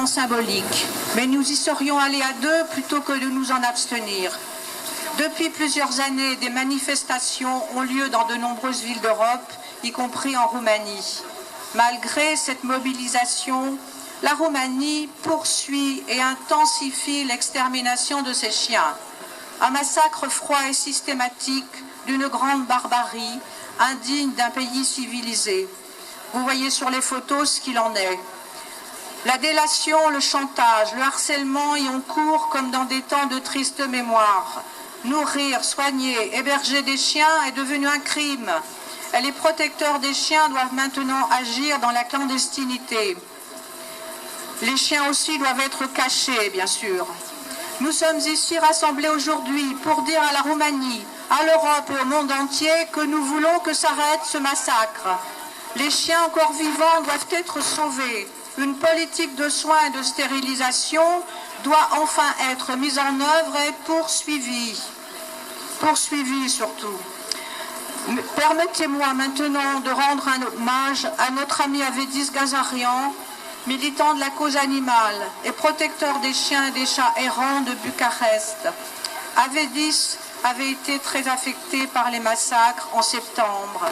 symbolique, mais nous y serions allés à deux plutôt que de nous en abstenir. Depuis plusieurs années, des manifestations ont lieu dans de nombreuses villes d'Europe, y compris en Roumanie. Malgré cette mobilisation, la Roumanie poursuit et intensifie l'extermination de ses chiens. Un massacre froid et systématique d'une grande barbarie, indigne d'un pays civilisé. Vous voyez sur les photos ce qu'il en est. La délation, le chantage, le harcèlement y ont cours comme dans des temps de triste mémoire. Nourrir, soigner, héberger des chiens est devenu un crime. Et les protecteurs des chiens doivent maintenant agir dans la clandestinité. Les chiens aussi doivent être cachés, bien sûr. Nous sommes ici rassemblés aujourd'hui pour dire à la Roumanie, à l'Europe et au monde entier que nous voulons que s'arrête ce massacre. Les chiens encore vivants doivent être sauvés. Une politique de soins et de stérilisation doit enfin être mise en œuvre et poursuivie. Poursuivie surtout. Permettez-moi maintenant de rendre un hommage à notre ami Avedis Gazarian, militant de la cause animale et protecteur des chiens et des chats errants de Bucarest. Avedis avait été très affecté par les massacres en septembre.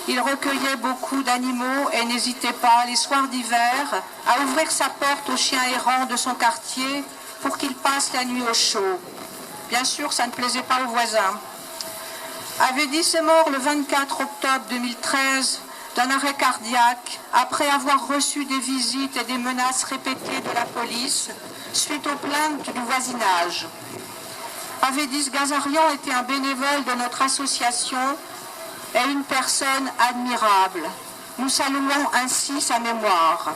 Il recueillait beaucoup d'animaux et n'hésitait pas, les soirs d'hiver, à ouvrir sa porte aux chiens errants de son quartier pour qu'ils passent la nuit au chaud. Bien sûr, ça ne plaisait pas aux voisins. Avedis est mort le 24 octobre 2013 d'un arrêt cardiaque après avoir reçu des visites et des menaces répétées de la police suite aux plaintes du voisinage. Avedis Gazarian était un bénévole de notre association et une personne admirable. Nous saluons ainsi sa mémoire.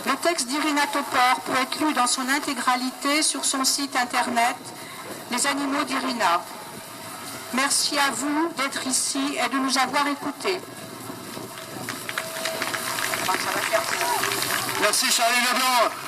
Le texte d'Irina Topor peut être lu dans son intégralité sur son site internet Les animaux d'Irina. Merci à vous d'être ici et de nous avoir écoutés. Merci Charlie Leblanc.